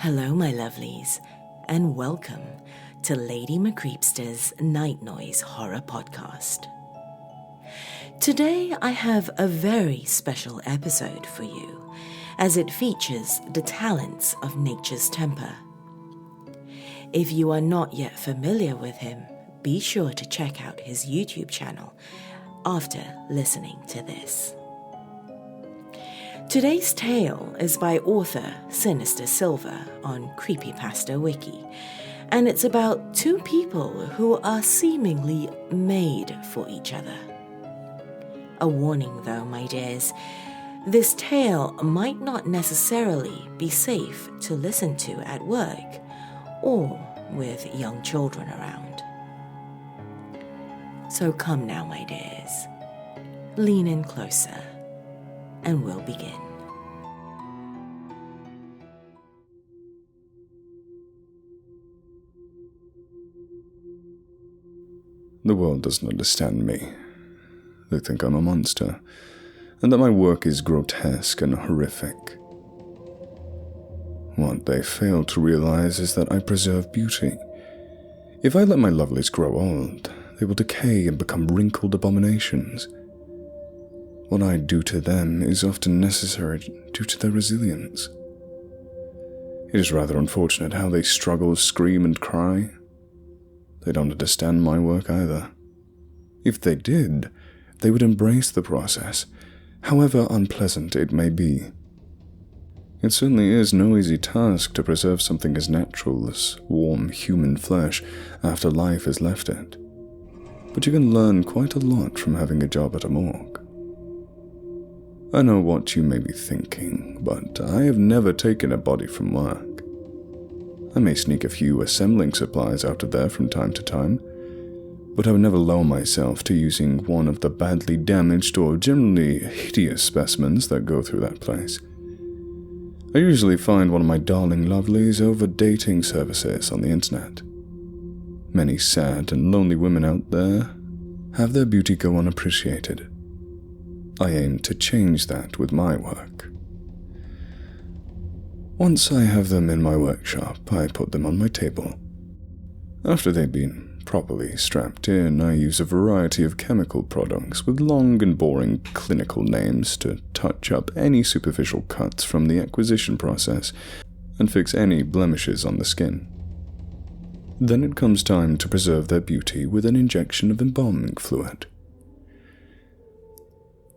Hello, my lovelies, and welcome to Lady McCreepsta's Night Noise Horror Podcast. Today I have a very special episode for you, as it features the talents of Nature's Temper. If you are not yet familiar with him, be sure to check out his YouTube channel after listening to this. Today's tale is by author SinisterSilver on Creepypasta Wiki, and it's about two people who are seemingly made for each other. A warning though, my dears, this tale might not necessarily be safe to listen to at work or with young children around. So come now, my dears, lean in closer and we'll begin. The world doesn't understand me. They think I'm a monster, and that my work is grotesque and horrific. What they fail to realize is that I preserve beauty. If I let my lovelies grow old, they will decay and become wrinkled abominations. What I do to them is often necessary due to their resilience. It is rather unfortunate how they struggle, scream, and cry. They don't understand my work either. If they did, they would embrace the process, however unpleasant it may be. It certainly is no easy task to preserve something as natural as warm human flesh after life has left it. But you can learn quite a lot from having a job at a morgue. I know what you may be thinking, but I have never taken a body from work. I may sneak a few assembling supplies out of there from time to time, but I would never lower myself to using one of the badly damaged or generally hideous specimens that go through that place. I usually find one of my darling lovelies over dating services on the internet. Many sad and lonely women out there have their beauty go unappreciated. I aim to change that with my work. Once I have them in my workshop, I put them on my table. After they've been properly strapped in, I use a variety of chemical products with long and boring clinical names to touch up any superficial cuts from the acquisition process and fix any blemishes on the skin. Then it comes time to preserve their beauty with an injection of embalming fluid.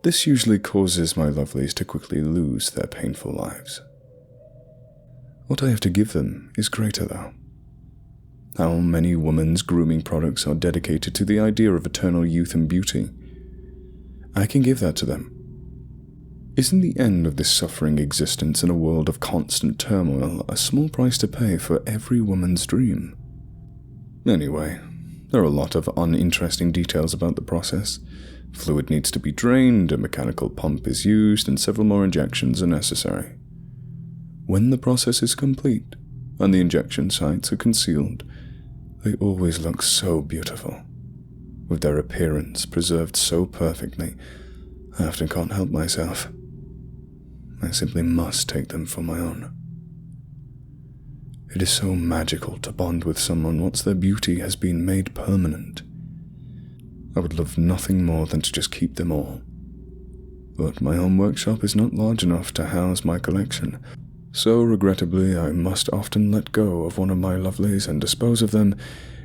This usually causes my lovelies to quickly lose their painful lives. What I have to give them is greater though. How many women's grooming products are dedicated to the idea of eternal youth and beauty? I can give that to them. Isn't the end of this suffering existence in a world of constant turmoil a small price to pay for every woman's dream? Anyway, there are a lot of uninteresting details about the process. Fluid needs to be drained, a mechanical pump is used, and several more injections are necessary. When the process is complete, and the injection sites are concealed, they always look so beautiful. With their appearance preserved so perfectly, I often can't help myself. I simply must take them for my own. It is so magical to bond with someone once their beauty has been made permanent. I would love nothing more than to just keep them all. But my home workshop is not large enough to house my collection, so regrettably I must often let go of one of my lovelies and dispose of them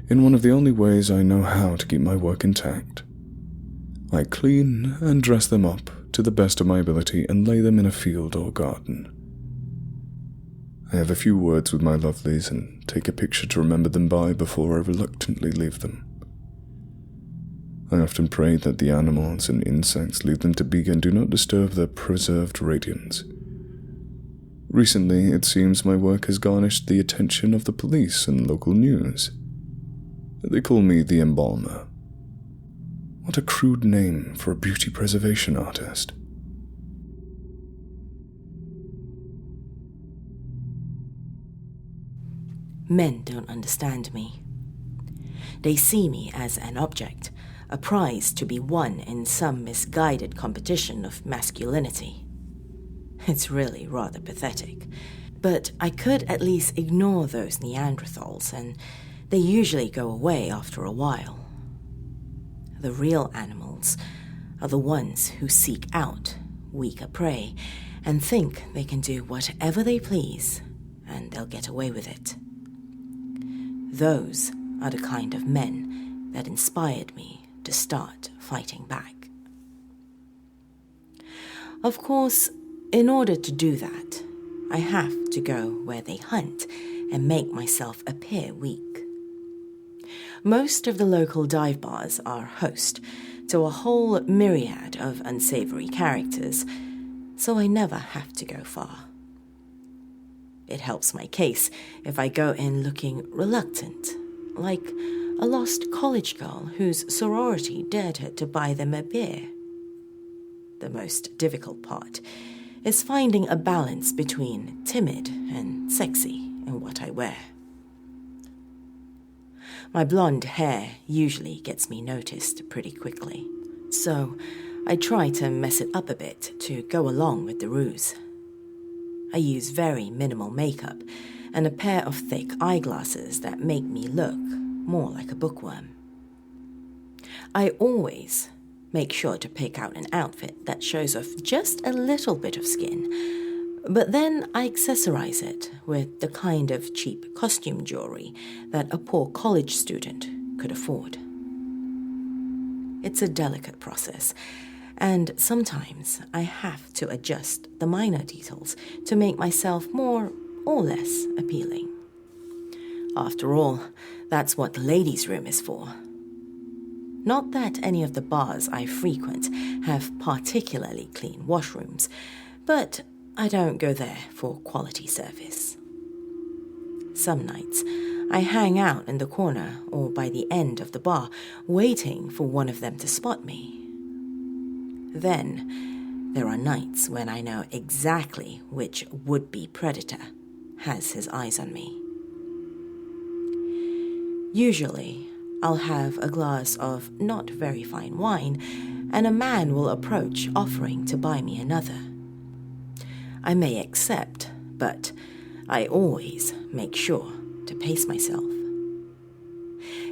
in one of the only ways I know how to keep my work intact. I clean and dress them up to the best of my ability and lay them in a field or garden. I have a few words with my lovelies and take a picture to remember them by before I reluctantly leave them. I often pray that the animals and insects leave them to be and do not disturb their preserved radiance. Recently, it seems my work has garnished the attention of the police and local news. They call me the embalmer. What a crude name for a beauty preservation artist. Men don't understand me. They see me as an object, a prize to be won in some misguided competition of masculinity. It's really rather pathetic, But I could at least ignore those Neanderthals, and they usually go away after a while. The real animals are the ones who seek out weaker prey and think they can do whatever they please and they'll get away with it. Those are the kind of men that inspired me to start fighting back. Of course, in order to do that, I have to go where they hunt and make myself appear weak. Most of the local dive bars are host to a whole myriad of unsavory characters, so I never have to go far. It helps my case if I go in looking reluctant, like a lost college girl whose sorority dared her to buy them a beer. The most difficult part is finding a balance between timid and sexy in what I wear. My blonde hair usually gets me noticed pretty quickly, so I try to mess it up a bit to go along with the ruse. I use very minimal makeup and a pair of thick eyeglasses that make me look more like a bookworm. I always make sure to pick out an outfit that shows off just a little bit of skin, but then I accessorize it with the kind of cheap costume jewelry that a poor college student could afford. It's a delicate process, and sometimes I have to adjust the minor details to make myself more or less appealing. After all, that's what the ladies' room is for. Not that any of the bars I frequent have particularly clean washrooms, but I don't go there for quality service. Some nights, I hang out in the corner or by the end of the bar, waiting for one of them to spot me. Then, there are nights when I know exactly which would-be predator has his eyes on me. Usually, I'll have a glass of not very fine wine, and a man will approach offering to buy me another. I may accept, but I always make sure to pace myself.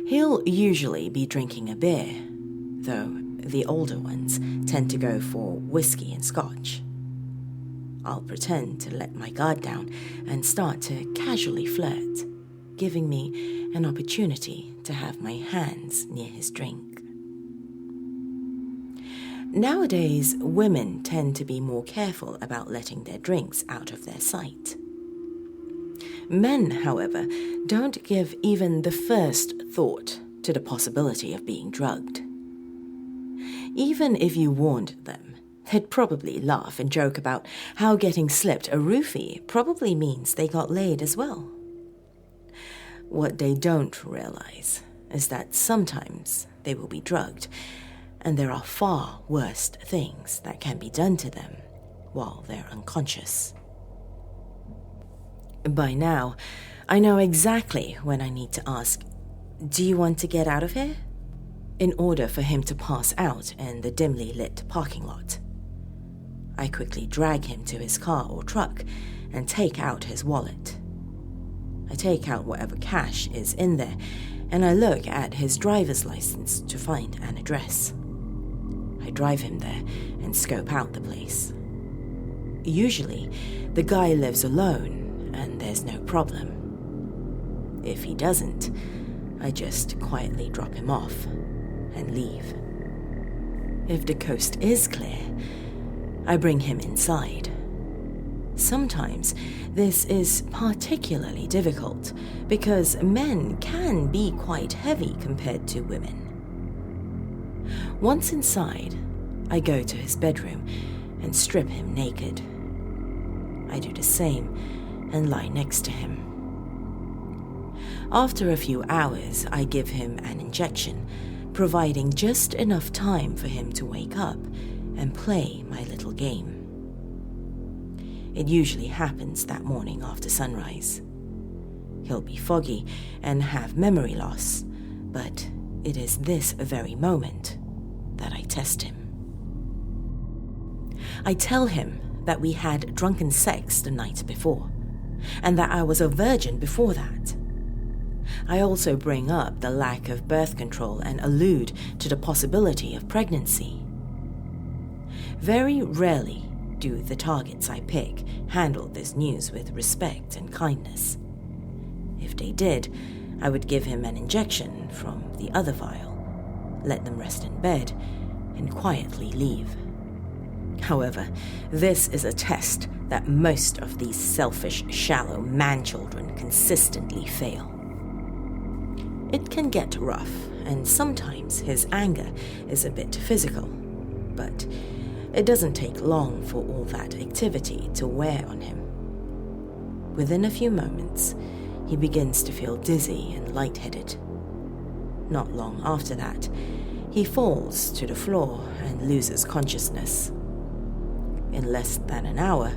He'll usually be drinking a beer, though the older ones tend to go for whiskey and scotch. I'll pretend to let my guard down and start to casually flirt, giving me an opportunity to have my hands near his drink. Nowadays, women tend to be more careful about letting their drinks out of their sight. Men, however, don't give even the first thought to the possibility of being drugged. Even if you warned them, they'd probably laugh and joke about how getting slipped a roofie probably means they got laid as well. What they don't realize is that sometimes they will be drugged, and there are far worse things that can be done to them while they're unconscious. By now, I know exactly when I need to ask, "Do you want to get out of here?" in order for him to pass out in the dimly lit parking lot. I quickly drag him to his car or truck and take out his wallet. I take out whatever cash is in there, and I look at his driver's license to find an address. I drive him there and scope out the place. Usually, the guy lives alone, and there's no problem. If he doesn't, I just quietly drop him off and leave. If the coast is clear, I bring him inside. Sometimes this is particularly difficult because men can be quite heavy compared to women. Once inside, I go to his bedroom and strip him naked. I do the same and lie next to him. After a few hours, I give him an injection, providing just enough time for him to wake up and play my little game. It usually happens that morning after sunrise. He'll be foggy and have memory loss, but it is this very moment that I test him. I tell him that we had drunken sex the night before, and that I was a virgin before that. I also bring up the lack of birth control and allude to the possibility of pregnancy. Very rarely do the targets I pick handle this news with respect and kindness. If they did, I would give him an injection from the other vial, let them rest in bed, and quietly leave. However, this is a test that most of these selfish, shallow man-children consistently fail. It can get rough, and sometimes his anger is a bit physical, but it doesn't take long for all that activity to wear on him. Within a few moments, he begins to feel dizzy and lightheaded. Not long after that, he falls to the floor and loses consciousness. In less than an hour,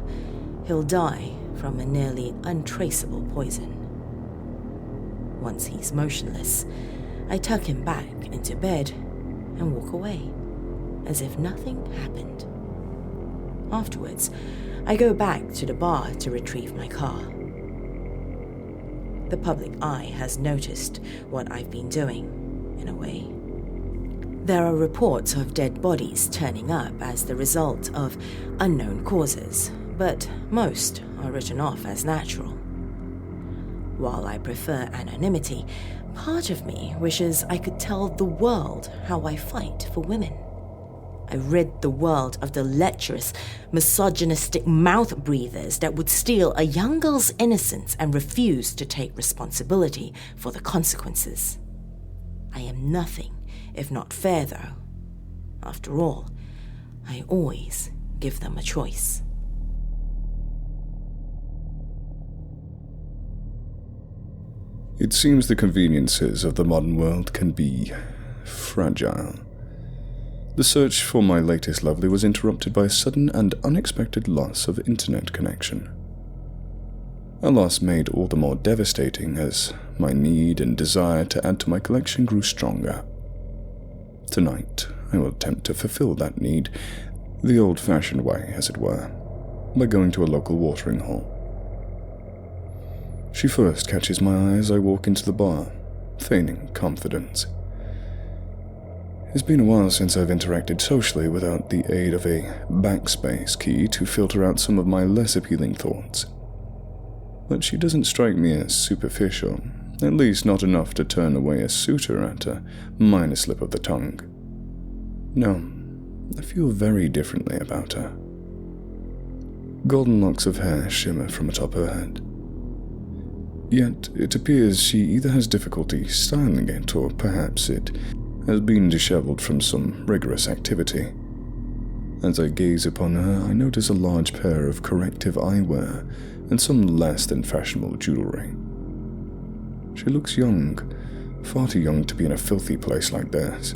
he'll die from a nearly untraceable poison. Once he's motionless, I tuck him back into bed and walk away, as if nothing happened. Afterwards, I go back to the bar to retrieve my car. The public eye has noticed what I've been doing, in a way. There are reports of dead bodies turning up as the result of unknown causes, but most are written off as natural. While I prefer anonymity, part of me wishes I could tell the world how I fight for women. I rid the world of the lecherous, misogynistic mouth breathers that would steal a young girl's innocence and refuse to take responsibility for the consequences. I am nothing if not fair, though. After all, I always give them a choice. It seems the conveniences of the modern world can be fragile. The search for my latest lovely was interrupted by a sudden and unexpected loss of internet connection. A loss made all the more devastating as my need and desire to add to my collection grew stronger. Tonight, I will attempt to fulfill that need, the old-fashioned way, as it were, by going to a local watering hole. She first catches my eye as I walk into the bar, feigning confidence. It's been a while since I've interacted socially without the aid of a backspace key to filter out some of my less appealing thoughts. But she doesn't strike me as superficial, at least not enough to turn away a suitor at a minor slip of the tongue. No, I feel very differently about her. Golden locks of hair shimmer from atop her head. Yet it appears she either has difficulty styling it or perhaps it has been disheveled from some rigorous activity. As I gaze upon her, I notice a large pair of corrective eyewear and some less than fashionable jewelry. She looks young, far too young to be in a filthy place like this.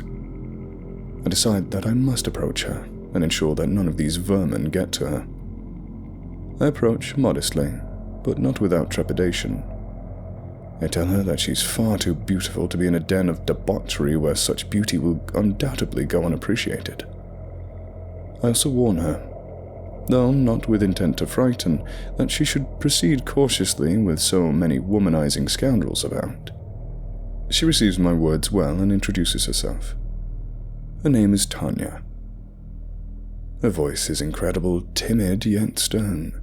I decide that I must approach her and ensure that none of these vermin get to her. I approach modestly, but not without trepidation. I tell her that she's far too beautiful to be in a den of debauchery where such beauty will undoubtedly go unappreciated. I also warn her, though not with intent to frighten, that she should proceed cautiously with so many womanizing scoundrels about. She receives my words well and introduces herself. Her name is Tanya. Her voice is incredible, timid yet stern.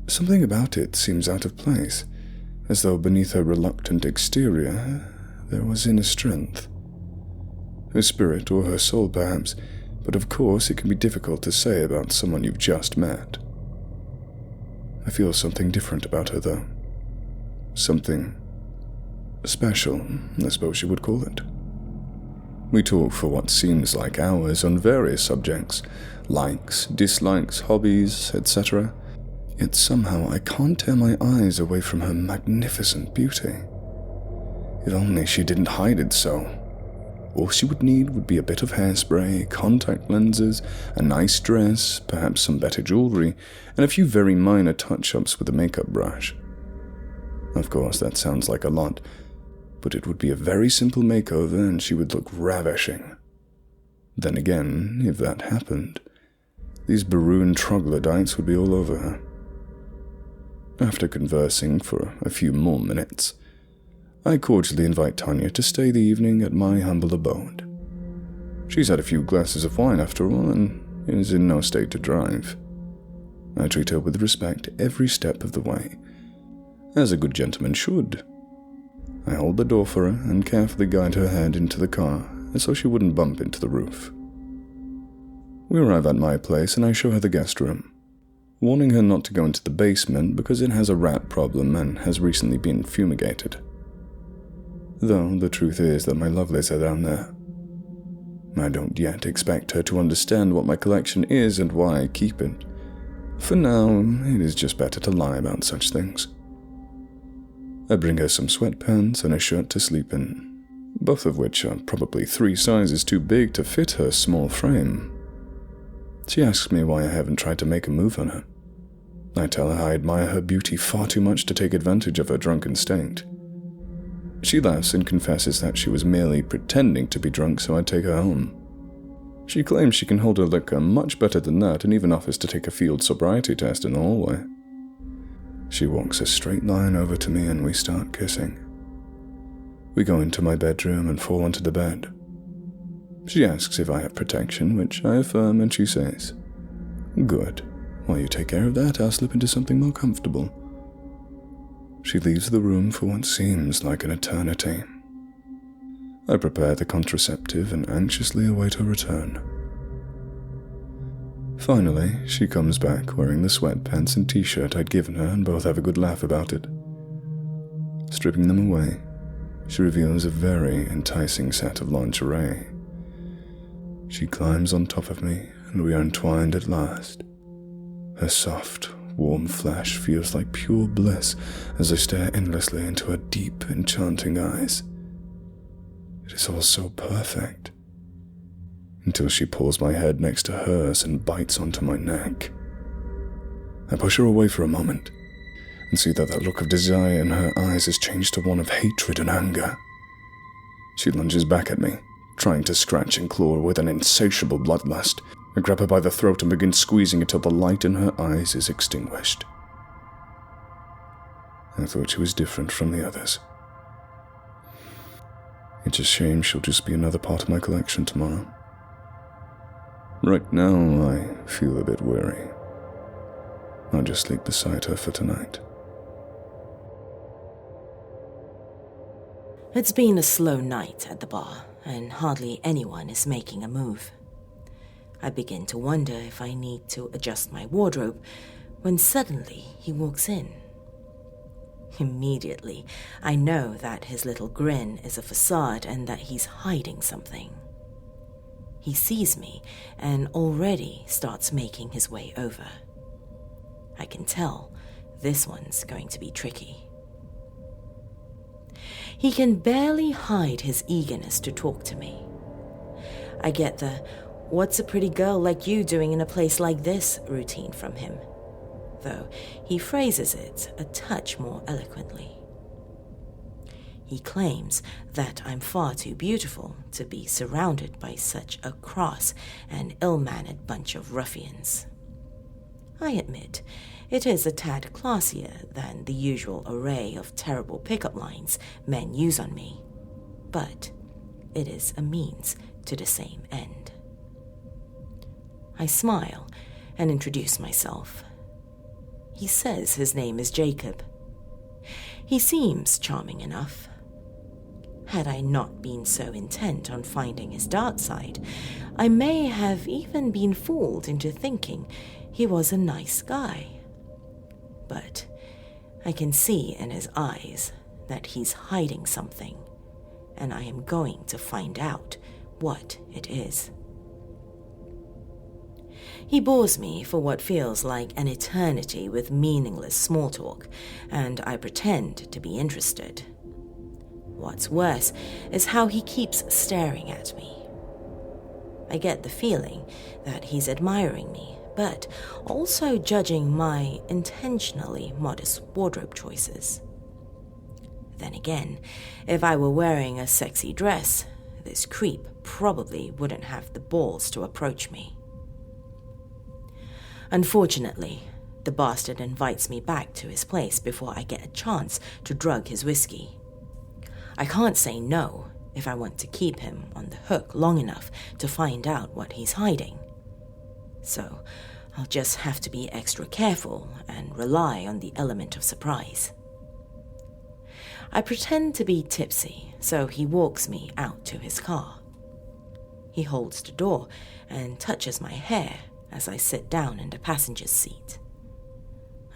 Something about it seems out of place, as though beneath her reluctant exterior there was inner strength. Her spirit or her soul perhaps, but of course it can be difficult to say about someone you've just met. I feel something different about her though. Something special, I suppose you would call it. We talk for what seems like hours on various subjects, likes, dislikes, hobbies, etc. Yet somehow I can't tear my eyes away from her magnificent beauty. If only she didn't hide it so. All she would need would be a bit of hairspray, contact lenses, a nice dress, perhaps some better jewelry, and a few very minor touch-ups with a makeup brush. Of course, that sounds like a lot, but it would be a very simple makeover and she would look ravishing. Then again, if that happened, these Baroon troglodytes would be all over her. After conversing for a few more minutes, I cordially invite Tanya to stay the evening at my humble abode. She's had a few glasses of wine after all and is in no state to drive. I treat her with respect every step of the way, as a good gentleman should. I hold the door for her and carefully guide her head into the car so she wouldn't bump into the roof. We arrive at my place and I show her the guest room, warning her not to go into the basement because it has a rat problem and has recently been fumigated. Though the truth is that my lovelies are down there. I don't yet expect her to understand what my collection is and why I keep it. For now, it is just better to lie about such things. I bring her some sweatpants and a shirt to sleep in, both of which are probably 3 sizes too big to fit her small frame. She asks me why I haven't tried to make a move on her. I tell her I admire her beauty far too much to take advantage of her drunken state. She laughs and confesses that she was merely pretending to be drunk so I'd take her home. She claims she can hold her liquor much better than that and even offers to take a field sobriety test in the hallway. She walks a straight line over to me and we start kissing. We go into my bedroom and fall onto the bed. She asks if I have protection, which I affirm, and she says, "Good. While you take care of that, I'll slip into something more comfortable." She leaves the room for what seems like an eternity. I prepare the contraceptive and anxiously await her return. Finally, she comes back wearing the sweatpants and t-shirt I'd given her and both have a good laugh about it. Stripping them away, she reveals a very enticing set of lingerie. She climbs on top of me and we are entwined at last. Her soft, warm flesh feels like pure bliss as I stare endlessly into her deep, enchanting eyes. It is all so perfect, until she pulls my head next to hers and bites onto my neck. I push her away for a moment and see that the look of desire in her eyes has changed to one of hatred and anger. She lunges back at me, trying to scratch and claw with an insatiable bloodlust. I grab her by the throat and begin squeezing until the light in her eyes is extinguished. I thought she was different from the others. It's a shame she'll just be another part of my collection tomorrow. Right now, I feel a bit weary. I'll just sleep beside her for tonight. It's been a slow night at the bar, and hardly anyone is making a move. I begin to wonder if I need to adjust my wardrobe, when suddenly he walks in. Immediately, I know that his little grin is a facade and that he's hiding something. He sees me and already starts making his way over. I can tell this one's going to be tricky. He can barely hide his eagerness to talk to me. I get the "what's a pretty girl like you doing in a place like this" routine from him, though he phrases it a touch more eloquently. He claims that I'm far too beautiful to be surrounded by such a cross and ill-mannered bunch of ruffians. I admit, it is a tad classier than the usual array of terrible pickup lines men use on me, but it is a means to the same end. I smile and introduce myself. He says his name is Jacob. He seems charming enough. Had I not been so intent on finding his dark side, I may have even been fooled into thinking he was a nice guy. But I can see in his eyes that he's hiding something, and I am going to find out what it is. He bores me for what feels like an eternity with meaningless small talk, and I pretend to be interested. What's worse is how he keeps staring at me. I get the feeling that he's admiring me, but also judging my intentionally modest wardrobe choices. Then again, if I were wearing a sexy dress, this creep probably wouldn't have the balls to approach me. Unfortunately, The bastard invites me back to his place before I get a chance to drug his whiskey. I can't say no if I want to keep him on the hook long enough to find out what he's hiding. So I'll just have to be extra careful and rely on the element of surprise. I pretend to be tipsy, so he walks me out to his car. He holds the door and touches my hair as I sit down in the passenger's seat.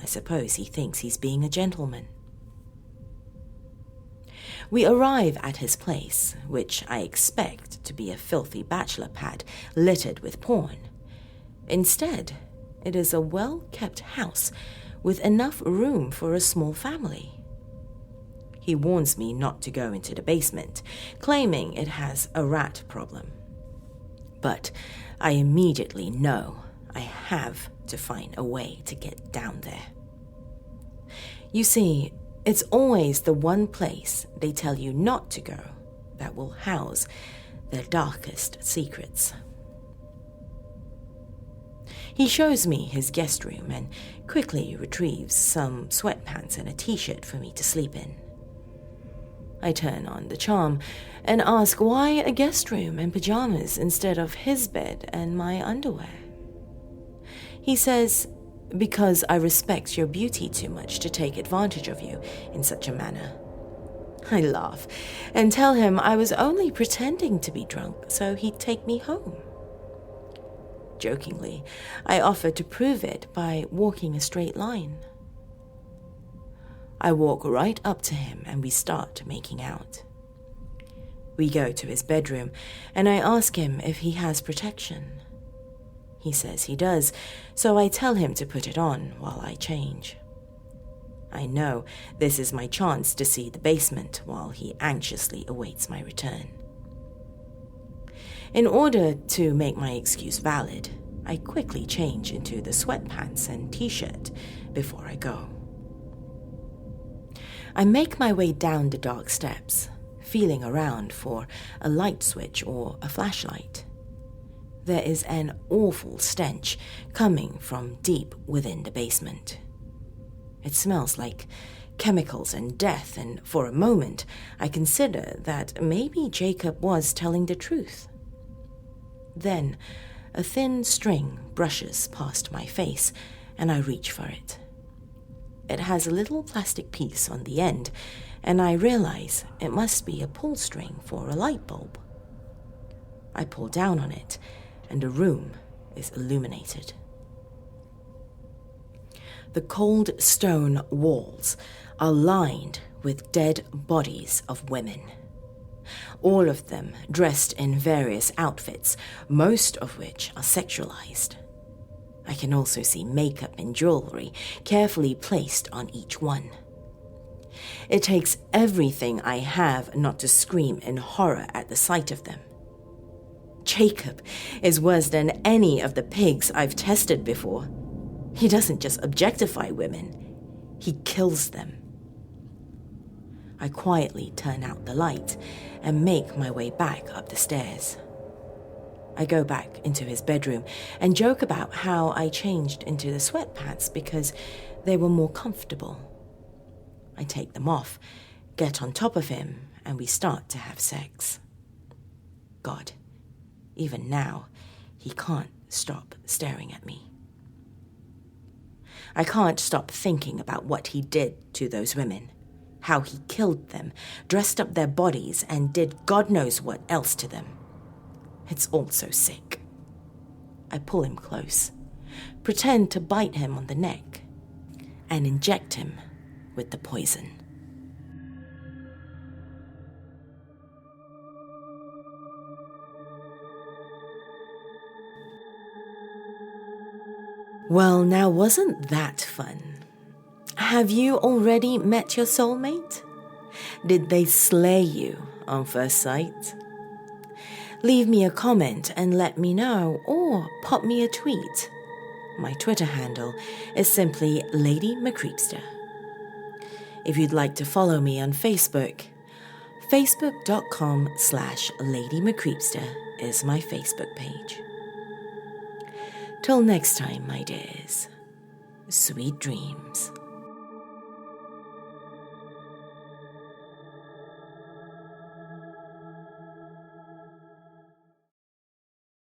I suppose he thinks he's being a gentleman. We arrive at his place, which I expect to be a filthy bachelor pad littered with porn. Instead, it is a well-kept house with enough room for a small family. He warns me not to go into the basement, claiming it has a rat problem. But I immediately know I have to find a way to get down there. You see, it's always the one place they tell you not to go that will house their darkest secrets. He shows me his guest room and quickly retrieves some sweatpants and a t-shirt for me to sleep in. I turn on the charm and ask why a guest room and pajamas instead of his bed and my underwear. He says, because I respect your beauty too much to take advantage of you in such a manner. I laugh and tell him I was only pretending to be drunk so he'd take me home. Jokingly, I offer to prove it by walking a straight line. I walk right up to him and we start making out. We go to his bedroom and I ask him if he has protection. He says he does, so I tell him to put it on while I change. I know this is my chance to see the basement while he anxiously awaits my return. In order to make my excuse valid, I quickly change into the sweatpants and t-shirt before I go. I make my way down the dark steps, feeling around for a light switch or a flashlight. There is an awful stench coming from deep within the basement. It smells like chemicals and death, and for a moment I consider that maybe Jacob was telling the truth. Then a thin string brushes past my face and I reach for it. It has a little plastic piece on the end, and I realize it must be a pull string for a light bulb. I pull down on it, and the room is illuminated. The cold stone walls are lined with dead bodies of women. All of them dressed in various outfits, most of which are sexualized. I can also see makeup and jewelry carefully placed on each one. It takes everything I have not to scream in horror at the sight of them. Jacob is worse than any of the pigs I've tested before. He doesn't just objectify women, he kills them. I quietly turn out the light and make my way back up the stairs. I go back into his bedroom and joke about how I changed into the sweatpants because they were more comfortable. I take them off, get on top of him, and we start to have sex. God, even now, he can't stop staring at me. I can't stop thinking about what he did to those women, how he killed them, dressed up their bodies, and did God knows what else to them. It's all so sick. I pull him close, pretend to bite him on the neck, and inject him with the poison. Well, now wasn't that fun? Have you already met your soulmate? Did they slay you on first sight? Leave me a comment and let me know, or pop me a tweet. My Twitter handle is simply Lady McCreepster. If you'd like to follow me on Facebook, facebook.com/Lady McCreepster is my Facebook page. Till next time, my dears, Sweet dreams.